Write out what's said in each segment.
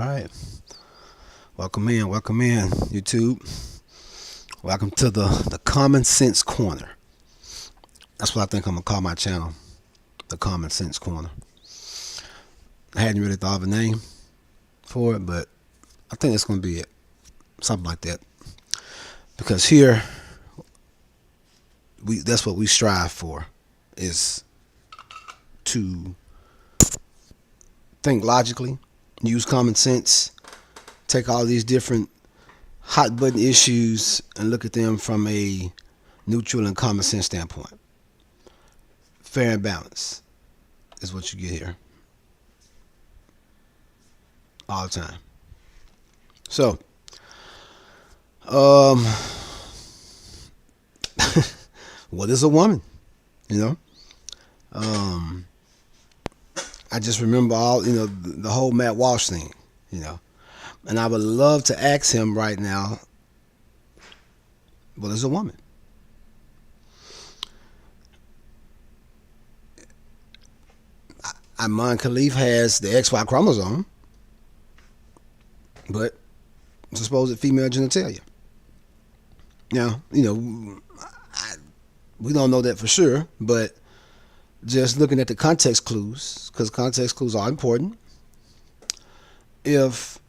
right. Welcome in, YouTube. Welcome to the Common Sense Corner. That's what I think I'm gonna call my channel, the Common Sense Corner. I hadn't really thought of a name for it, but I think it's gonna be it, something like that. Because here, that's what we strive for, is to think logically, use common sense, take all these different hot button issues and look at them from a neutral and common sense standpoint. Fair and balanced is what you get here all the time. So, um, what is a woman? You know, um, I just remember all the whole Matt Walsh thing. You know, and I would love to ask him right now, what is a woman? Iman Khalif has the XY chromosome, but it's supposed female genitalia. Now, we don't know that for sure, but just looking at the context clues, because context clues are important. If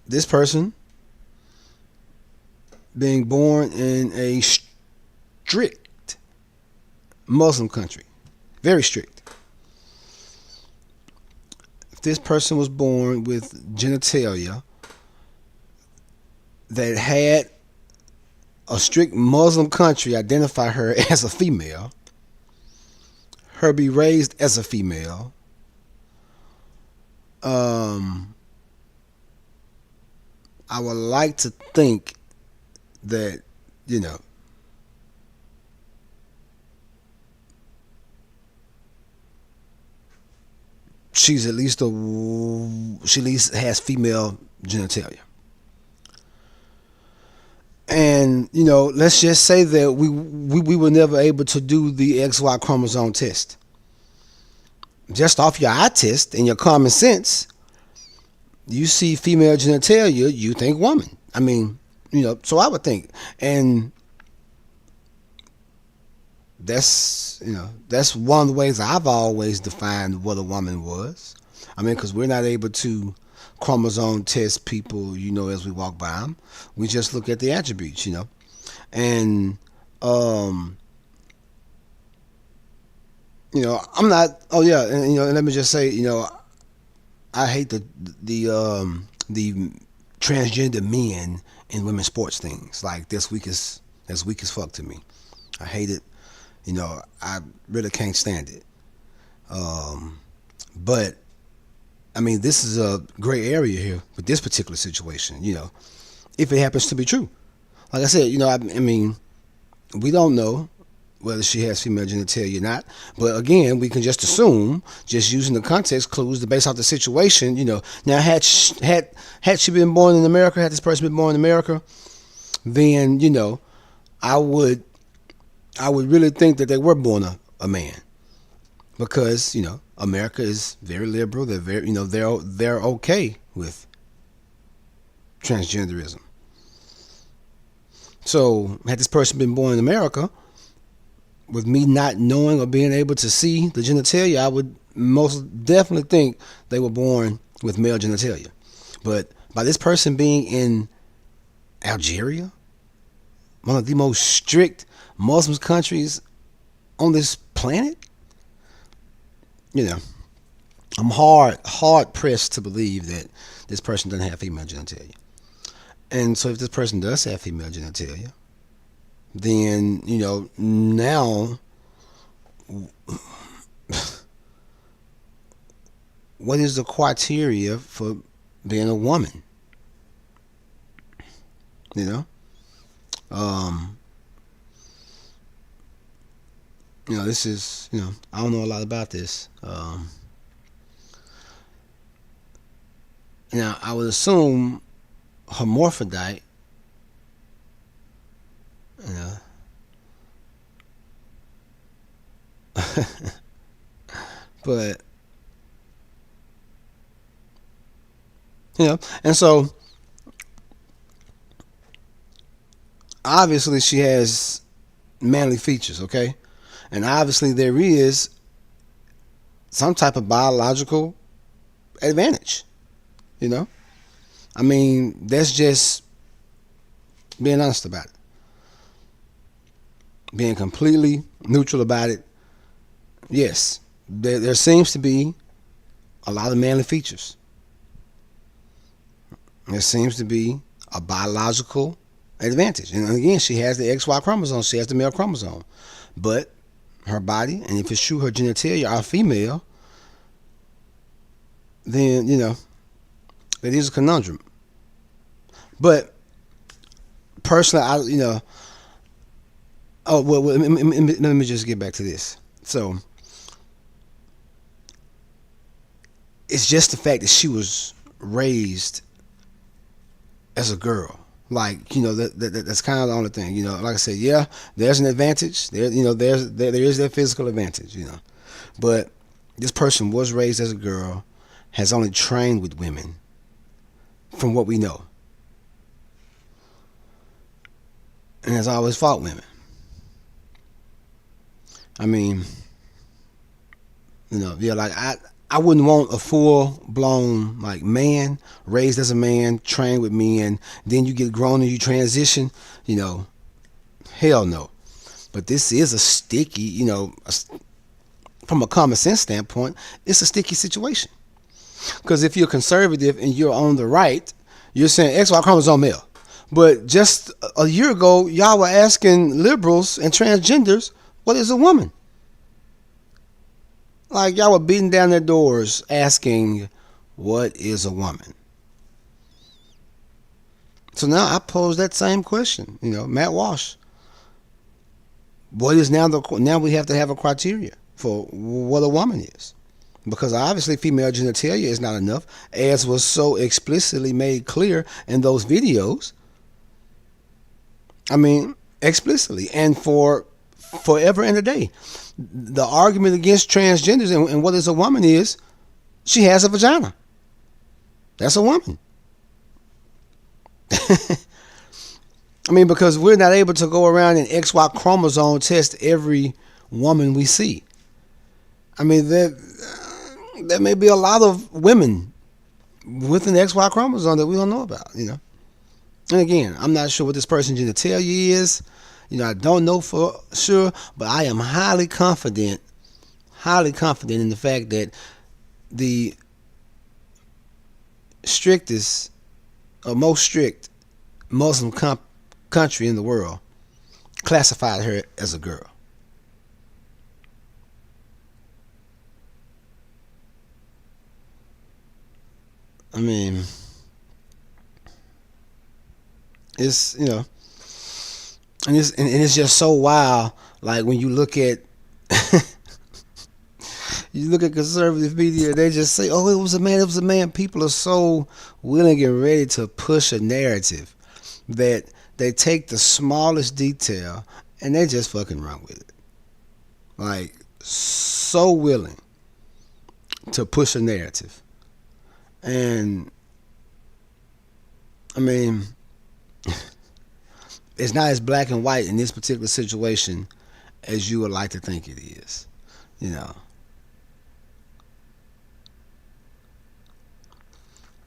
this person being born in a strict Muslim country, very strict, if this person was born with genitalia that had a strict Muslim country identify her as a female, her be raised as a female, I would like to think that, she at least has female genitalia. And let's just say that we were never able to do the XY chromosome test. Just off your eye test and your common sense, you see female genitalia, you think woman. I mean, so I would think. And that's one of the ways I've always defined what a woman was. I mean, because we're not able to chromosome test people, as we walk by them. We just look at the attributes, and I'm not. Oh yeah, and and let me just say, I hate the transgender men in women's sports things. Like this week is as weak as fuck to me. I hate it. I really can't stand it. But I mean, this is a gray area here with this particular situation. If it happens to be true, like I said, I mean, we don't know whether she has female genitalia or not. But again, we can just assume, just using the context clues to base out the situation. Now had she been born in America, had this person been born in America, then I would really think that they were born a man, because America is very liberal. They're very they're okay with transgenderism. So had this person been born in America, with me not knowing or being able to see the genitalia, I would most definitely think they were born with male genitalia. But by this person being in Algeria, one of the most strict Muslim countries on this planet, I'm hard pressed to believe that this person doesn't have female genitalia. And so if this person does have female genitalia, then now what is the criteria for being a woman? This is I don't know a lot about this. Now I would assume hermaphrodite. But You know, and so obviously she has manly features, okay, and obviously there is some type of biological advantage. You know, I mean that's just being honest about it, being completely neutral about it. Yes, there seems to be a lot of manly features. There seems to be a biological advantage. And again, she has the XY chromosome, she has the male chromosome. But her body, and if it's true her genitalia are female, then, it is a conundrum. But personally, let me just get back to this. So, it's just the fact that she was raised as a girl. Like, that's kind of the only thing. Like I said, yeah, there's an advantage. There is that physical advantage. But this person was raised as a girl, has only trained with women, from what we know, and has always fought women. I mean, yeah, like I wouldn't want a full blown like man raised as a man, trained with men. Then you get grown and you transition. Hell no. But this is a sticky. From a common sense standpoint, it's a sticky situation. Because if you're conservative and you're on the right, you're saying XY chromosome male. But just a year ago, y'all were asking liberals and transgenders, what is a woman? Like y'all were beating down their doors asking, what is a woman? So now I pose that same question. Matt Walsh. What is now we have to have a criteria for what a woman is. Because obviously female genitalia is not enough, as was so explicitly made clear in those videos. I mean, explicitly, and for forever and a day. The argument against transgenders and what is a woman is, she has a vagina. That's a woman. I mean, because we're not able to go around and XY chromosome test every woman we see. I mean, there may be a lot of women with an XY chromosome that we don't know about, And again, I'm not sure what this person's genitalia is. I don't know for sure, but I am highly confident in the fact that the strictest or most strict Muslim country in the world classified her as a girl. I mean, it's and it's just so wild. Like when you look at conservative media, they just say, "Oh, it was a man, it was a man." People are so willing and ready to push a narrative that they take the smallest detail and they just fucking run with it. Like so willing to push a narrative. And I mean, it's not as black and white in this particular situation as you would like to think it is.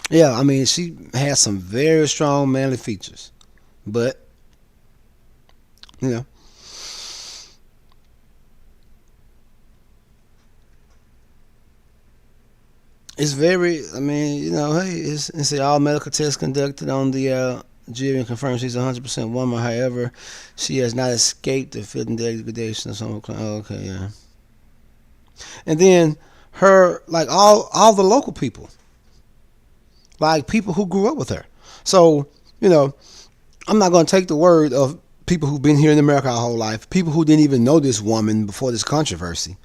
Yeah, I mean, she has some very strong manly features, but you know, it's very. I mean, hey, it's the all medical test conducted on the jury and confirms she's 100% woman. However, she has not escaped the fitting degradation of some. Oh, okay, yeah. And then her, like all the local people, like people who grew up with her. So I'm not going to take the word of people who've been here in America our whole life, people who didn't even know this woman before this controversy.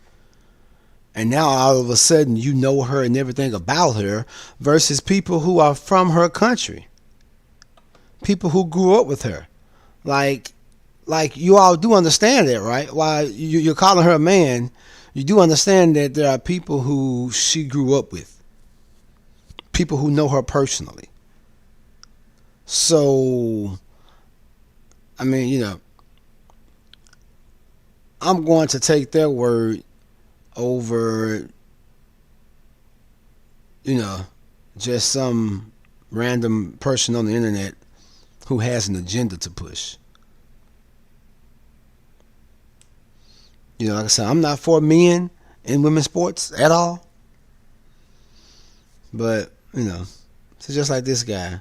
And now all of a sudden you know her and everything about her, versus people who are from her country. People who grew up with her. Like you all do understand that, right? While you're calling her a man, you do understand that there are people who she grew up with. people who know her personally. So, I mean, I'm going to take their word over, you know, just some random person on the internet who has an agenda to push. Like I said, I'm not for men in women's sports at all. But, it's just like this guy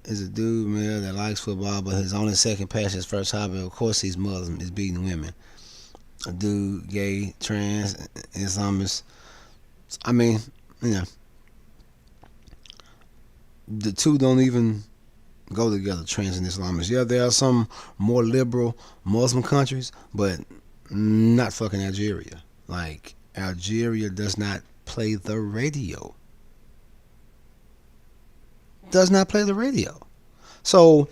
is a dude, man, that likes football, but his only second passion, his first hobby, of course, he's Muslim, is beating women. A dude, gay, trans, Islamist. I mean, you know, the two don't even go together, trans and Islamists. Yeah, there are some more liberal Muslim countries, but not fucking Algeria. Like, Algeria does not play the radio. Does not play the radio. So,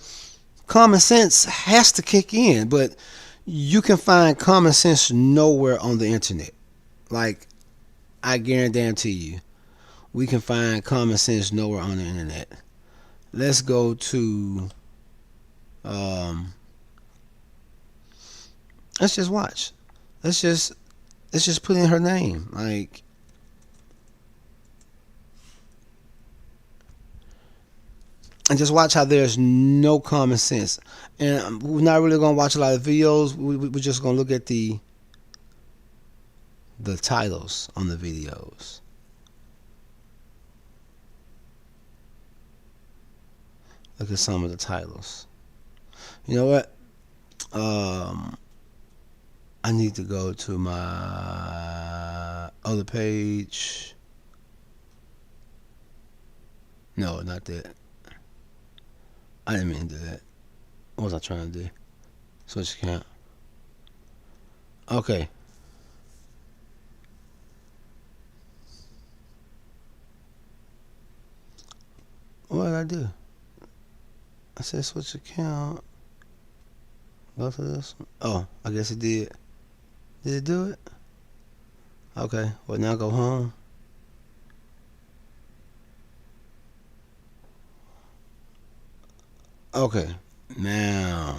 common sense has to kick in, but you can find common sense nowhere on the internet. Like, I guarantee you, we can find common sense nowhere on the internet. Let's go to, let's just watch. Let's just put in her name. Like, and just watch how there's no common sense. And we're not really gonna watch a lot of videos. We're just gonna look at the titles on the videos. Look at some of the titles. You know what? I need to go to my other page. No, not that. I didn't mean to do that. What was I trying to do? Switch account. Okay. What did I do? I said switch account. Go to this one. Oh, I guess it did. Did it do it? Okay. Well, now go home. Okay. Now,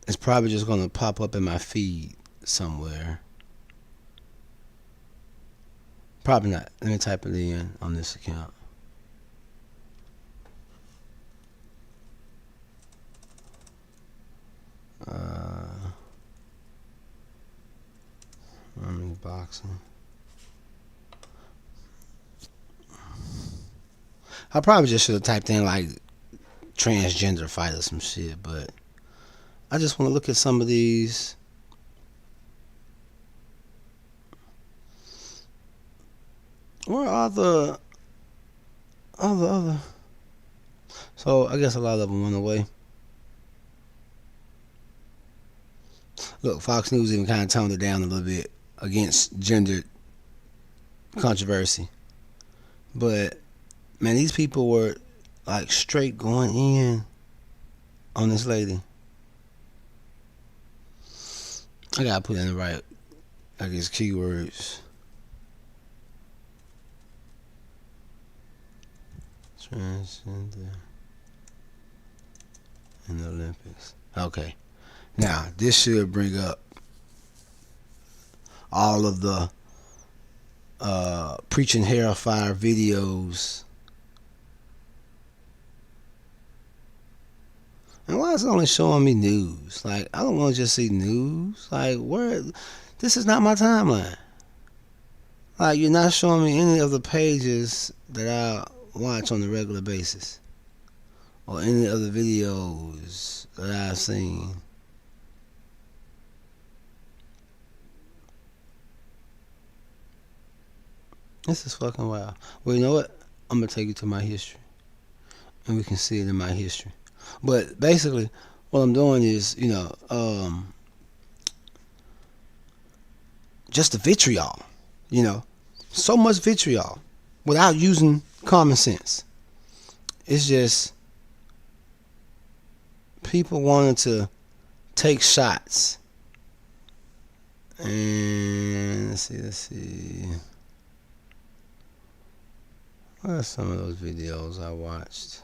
it's probably just going to pop up in my feed somewhere. Probably not. Let me type it in on this account. I'm boxing. I probably just should have typed in like transgender fight or some shit, but I just want to look at some of these. Where are the other? So I guess a lot of them went away. Look, Fox News even kind of toned it down a little bit against gender controversy. But man, these people were like straight going in on this lady. I gotta put in the right, I guess, keywords. Transgender in the Olympics. Okay. Now, this should bring up all of the preaching hellfire videos. And why is it only showing me news? Like, I don't want to just see news. Like, where? This is not my timeline. Like, you're not showing me any of the pages that I watch on a regular basis, or any of the videos that I've seen. This is fucking wild. Well, you know what? I'm gonna take you to my history, and we can see it in my history. But basically, what I'm doing is, just the vitriol. So much vitriol without using common sense. It's just people wanting to take shots. And let's see. What are some of those videos I watched?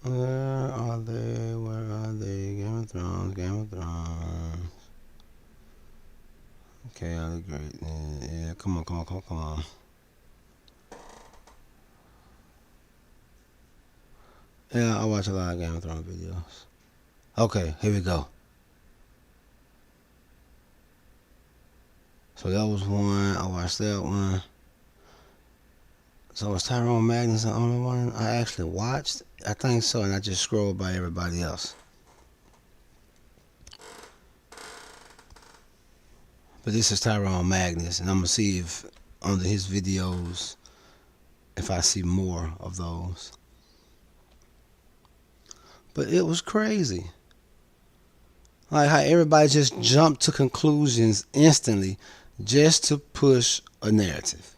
Where are they? Where are they? Game of Thrones, Game of Thrones. Okay, I agree. Yeah, come on, come on, come on, come on. Yeah, I watch a lot of Game of Thrones videos. Okay, here we go. So that was one. I watched that one. So was Tyrone Magnus the only one I actually watched? I think so, and I just scrolled by everybody else. But this is Tyrone Magnus, and I'm gonna see if under his videos if I see more of those. But it was crazy. Like how everybody just jumped to conclusions instantly just to push a narrative.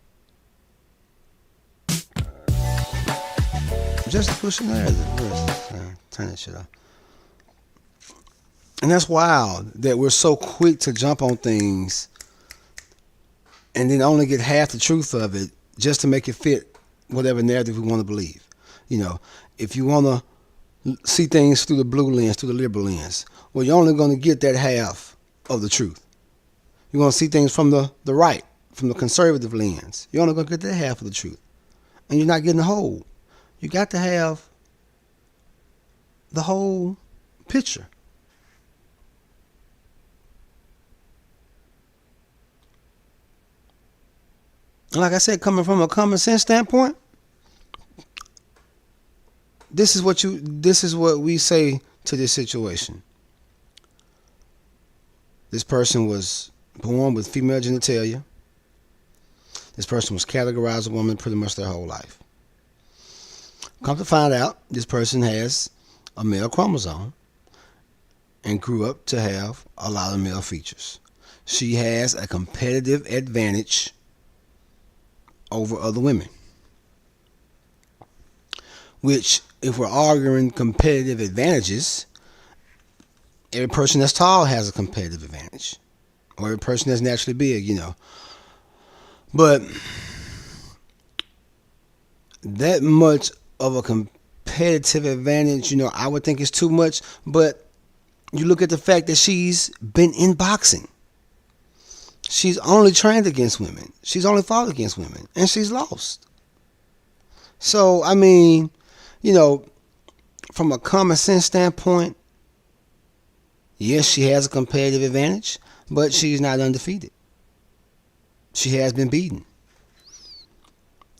Just to push a narrative. Turn that shit off. And that's wild that we're so quick to jump on things and then only get half the truth of it just to make it fit whatever narrative we want to believe. You know, if you want to see things through the blue lens, through the liberal lens, well, you're only going to get that half of the truth. You want to see things from the right, from the conservative lens. You're only going to get that half of the truth. And you're not getting the whole. You got to have the whole picture. And like I said, coming from a common sense standpoint, this is what we say to this situation. This person was born with female genitalia. This person was categorized as a woman pretty much their whole life. Come to find out, this person has a male chromosome and grew up to have a lot of male features. She has a competitive advantage over other women. Which, if we're arguing competitive advantages, every person that's tall has a competitive advantage. Or every person that's naturally big, you know. But that much of a competitive advantage, you know, I would think is too much. But you look at the fact that she's been in boxing. She's only trained against women. She's only fought against women. And she's lost. So, I mean, you know, from a common sense standpoint, yes, she has a competitive advantage, but she's not undefeated. She has been beaten.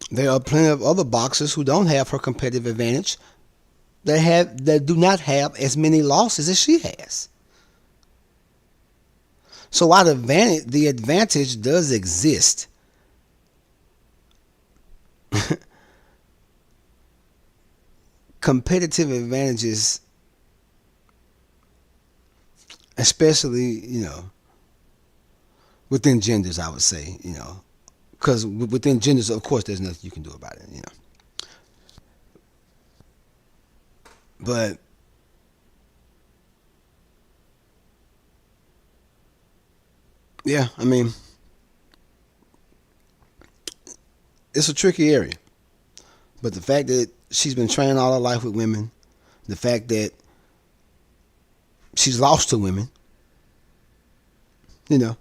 There are plenty of other boxers who don't have her competitive advantage that do not have as many losses as she has. So while the advantage does exist, competitive advantages, especially, you know, within genders, I would say, you know, because within genders, of course, there's nothing you can do about it, you know. But yeah, I mean, it's a tricky area. But the fact that she's been trained all her life with women, the fact that she's lost to women, you know,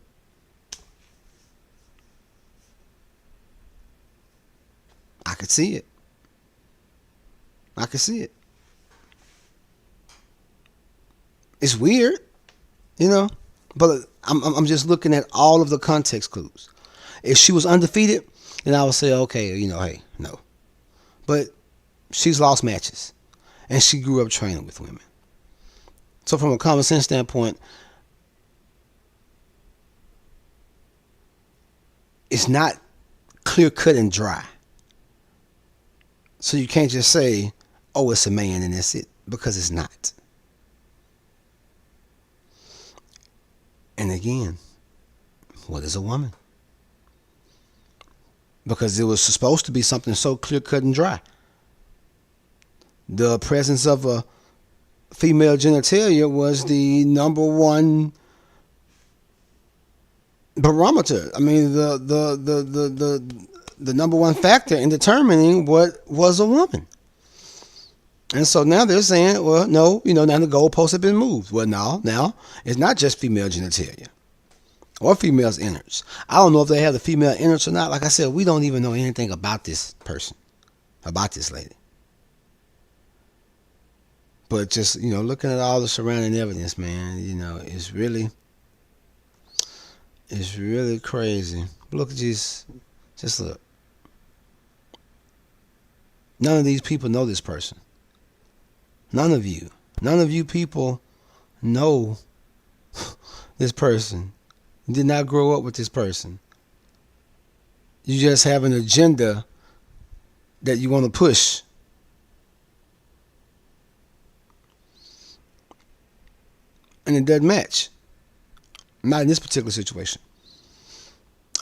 I could see it. I could see it. It's weird, you know, but I'm just looking at all of the context clues. If she was undefeated, then I would say, okay, you know, hey, no. But she's lost matches, and she grew up training with women. So from a common sense standpoint, it's not clear cut and dry. So you can't just say, oh, it's a man and that's it, because it's not. And again, what is a woman? Because it was supposed to be something so clear cut and dry. The presence of a female genitalia was the number one barometer. I mean, the number one factor in determining what was a woman. And so now they're saying, well, no, now the goalposts have been moved. Well, now it's not just female genitalia or female's innards. I don't know if they have the female innards or not. Like I said, we don't even know anything about this person, about this lady. But just, looking at all the surrounding evidence, man, it's really crazy. Look at these, just look. None of these people know this person. None of you people know this person. You did not grow up with this person. You just have an agenda that you want to push. And it doesn't match. Not in this particular situation.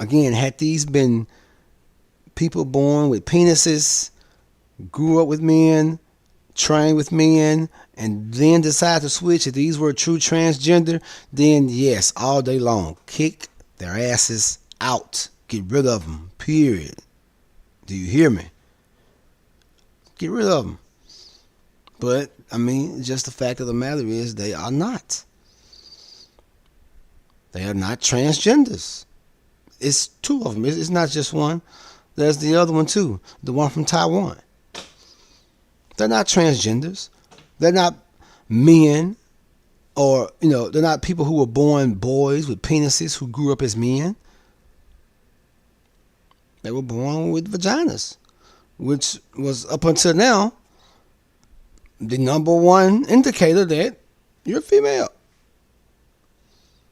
Again, had these been people born with penises, grew up with men, trained with men, and then decide to switch, if these were true transgender, then yes, all day long, kick their asses out. Get rid of them, period. Do you hear me? Get rid of them. But, just the fact of the matter is they are not. They are not transgenders. It's two of them. It's not just one. There's the other one too, the one from Taiwan. They're not transgenders. They're not men, or, they're not people who were born boys with penises who grew up as men. They were born with vaginas, which was up until now the number one indicator that you're a female.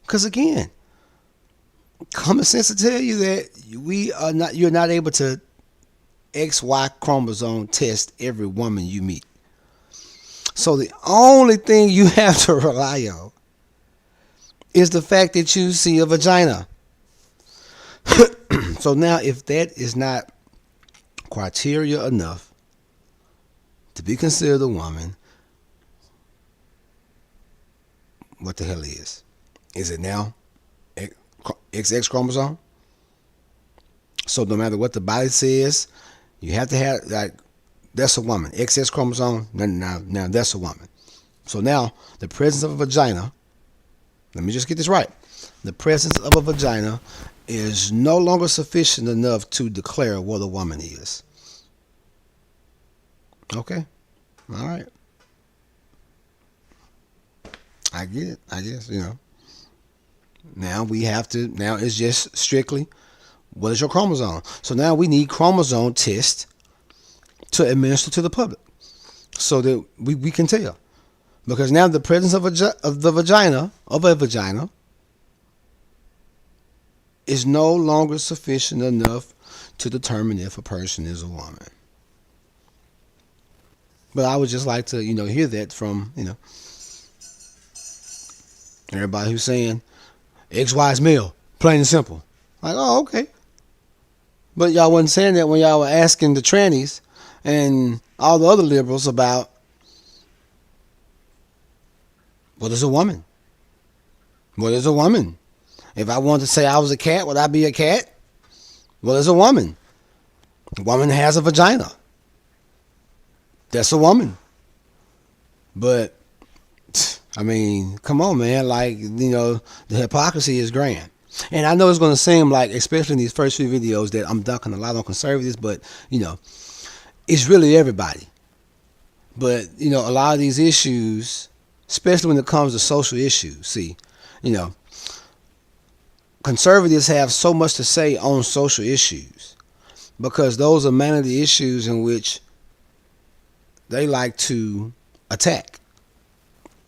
Because again, common sense will tell you that you're not able to XY chromosome test every woman you meet. So the only thing you have to rely on is the fact that you see a vagina. So now, if that is not criteria enough to be considered a woman, what the hell is? Is it now XX chromosome? So no matter what the body says, you have to have, that's a woman. XX chromosome, now that's a woman. So now, the presence of a vagina, let me just get this right. The presence of a vagina is no longer sufficient enough to declare what a woman is. Okay? All right. I get it. I guess, Now it's just strictly, what is your chromosome? So now we need chromosome tests to administer to the public so that we can tell. Because now the presence of a vagina is no longer sufficient enough to determine if a person is a woman. But I would just like to, hear that from, everybody who's saying XY is male, plain and simple. Like, oh, okay. But y'all wasn't saying that when y'all were asking the trannies and all the other liberals about, what is a woman? What is a woman? If I wanted to say I was a cat, would I be a cat? What is a woman? A woman has a vagina. That's a woman. But, come on, man. The hypocrisy is grand. And I know it's going to seem like, especially in these first few videos, that I'm dunking a lot on conservatives, but, it's really everybody. But, a lot of these issues, especially when it comes to social issues, see, conservatives have so much to say on social issues because those are many of the issues in which they like to attack.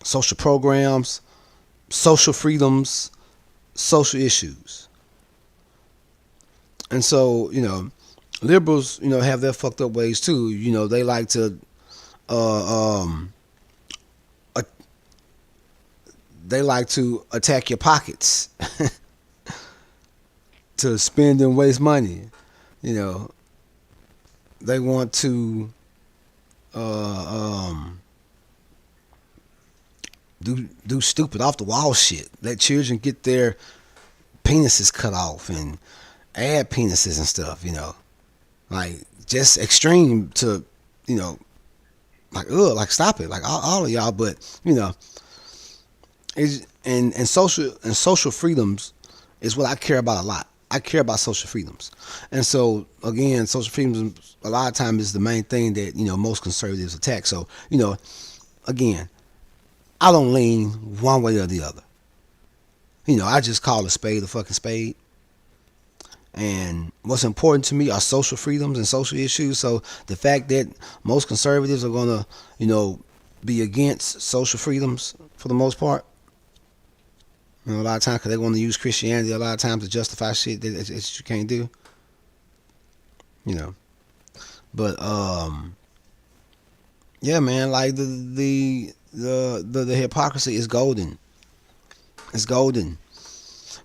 Social programs, social freedoms, social issues. And so, liberals, have their fucked up ways too. They like to attack your pockets to spend and waste money. They want to do stupid off the wall shit. Let children get their penises cut off and add penises and stuff, like just extreme to, you know, like ugh, like stop it, like all of y'all. But it's, and social freedoms is what I care about a lot. I care about social freedoms, and so again, social freedoms a lot of times is the main thing that most conservatives attack. So again, I don't lean one way or the other. I just call a spade a fucking spade. And what's important to me are social freedoms and social issues. So the fact that most conservatives are gonna, be against social freedoms for the most part, a lot of times because they want to use Christianity a lot of times to justify shit that you can't do. But yeah, man, like the hypocrisy is golden. It's golden.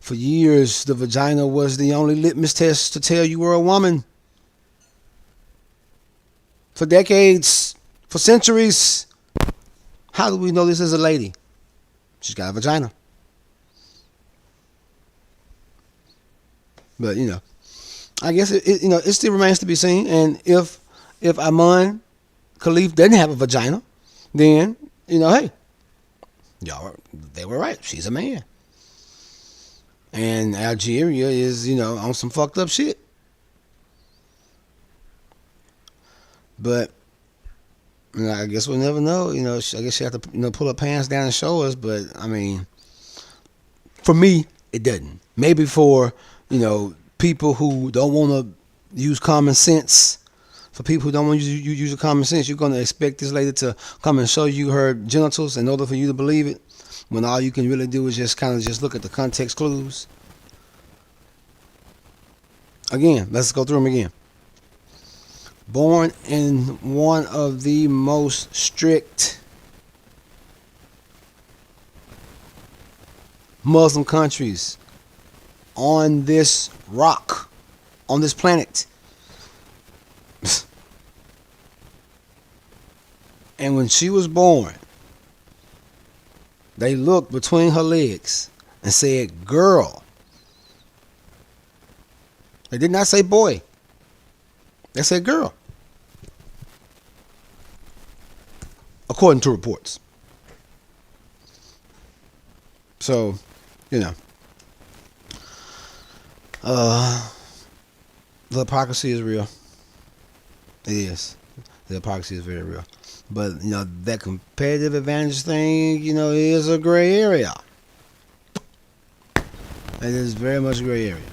For years, the vagina was the only litmus test to tell you were a woman. For decades, for centuries, how do we know this is a lady? She's got a vagina. But I guess it still remains to be seen. And if Amon Khalif doesn't have a vagina, then hey, y'all, they were right. She's a man. And Algeria is, on some fucked up shit. But I guess we'll never know. I guess she have to pull her pants down and show us. But I mean, for me, it doesn't. Maybe for people who don't want to use common sense. For people who don't want to use your common sense, you're going to expect this lady to come and show you her genitals in order for you to believe it, when all you can really do is just kind of just look at the context clues. Again, let's go through them again. Born in one of the most strict Muslim countries on this rock, on this planet. And when she was born, they looked between her legs and said, girl. They did not say boy. They said girl. According to reports. So, the hypocrisy is real. It is. The hypocrisy is very real. But, that competitive advantage thing, is a gray area. It is very much a gray area.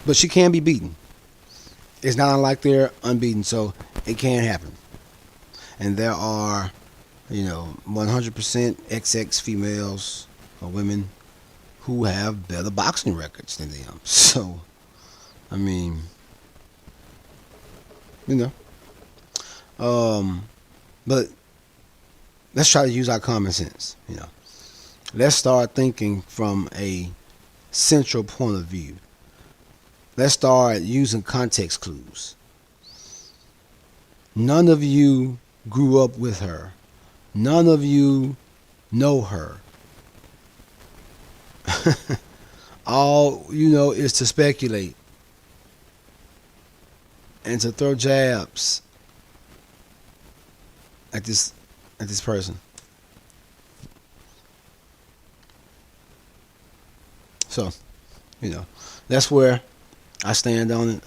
But she can be beaten. It's not unlike they're unbeaten, so it can happen. And there are, 100% XX females or women who have better boxing records than them. So, I mean, but let's try to use our common sense. Let's start thinking from a central point of view. Let's start using context clues. None of you grew up with her. None of you know her. All you know is to speculate and to throw jabs at this person. So, that's where I stand on it.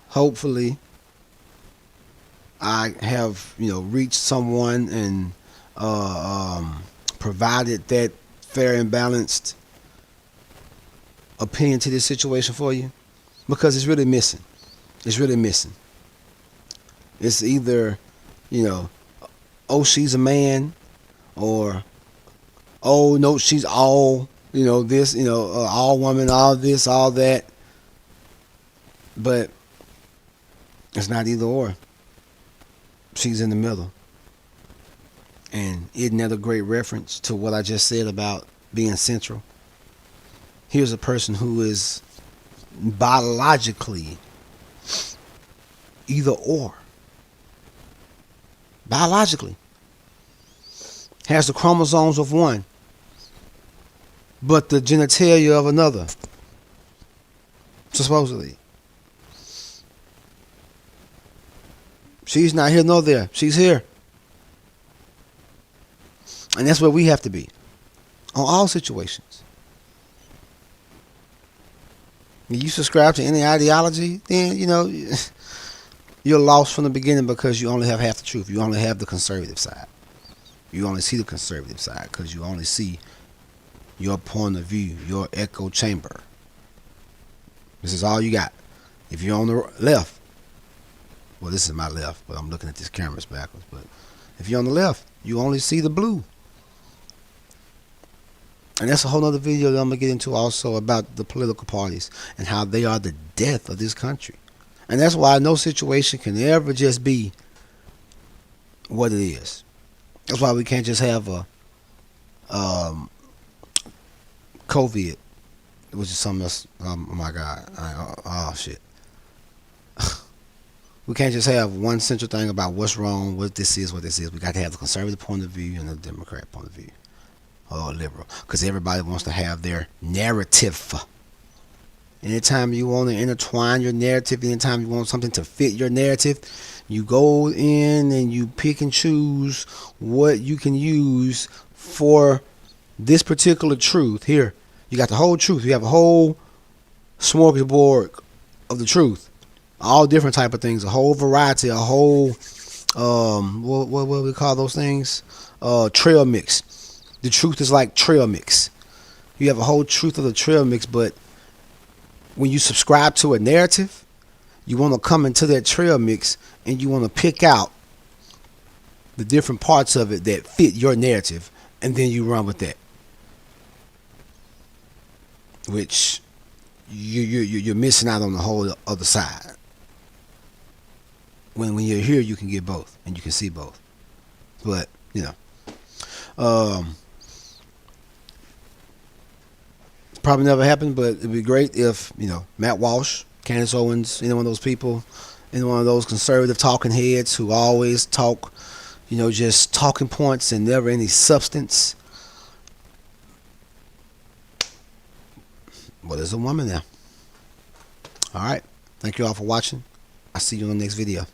Hopefully, I have reached someone and provided that fair and balanced opinion to this situation for you, because it's really missing. It's really missing. It's either, oh, she's a man, or, oh, no, she's all, this, all woman, all this, all that. But it's not either or. She's in the middle. And isn't that a great reference to what I just said about being central? Here's a person who is biologically either or. Biologically. Has the chromosomes of one. but the genitalia of another, supposedly. She's not here nor there. She's here. And that's where we have to be on all situations. If you subscribe to any ideology, then, you're lost from the beginning because you only have half the truth. You only have the conservative side. You only see the conservative side because you only see your point of view, your echo chamber. This is all you got. If you're on the left, well, this is my left, but I'm looking at this camera's backwards. But if you're on the left, you only see the blue. And that's a whole other video that I'm going to get into also about the political parties and how they are the death of this country. And that's why no situation can ever just be what it is. That's why we can't just have a COVID, which is something else. Oh my God. Oh shit. We can't just have one central thing about what's wrong, what this is, what this is. We got to have the conservative point of view and the Democrat point of view. Or liberal. Because everybody wants to have their narrative. Anytime you want to intertwine your narrative, anytime you want something to fit your narrative, you go in and you pick and choose what you can use for this particular truth. Here, you got the whole truth. You have a whole smorgasbord of the truth. All different type of things. A whole variety. A whole, what do we call those things? Trail mix. The truth is like trail mix. You have a whole truth of the trail mix, but when you subscribe to a narrative, you want to come into that trail mix and you want to pick out the different parts of it that fit your narrative, and then you run with that. Which you're missing out on the whole other side. When you're here, you can get both and you can see both. But probably never happened, but it'd be great if Matt Walsh, Candace Owens, any one of those people, any one of those conservative talking heads who always talk, just talking points and never any substance. Well, there's a woman now. All right. Thank you all for watching. I'll see you in the next video.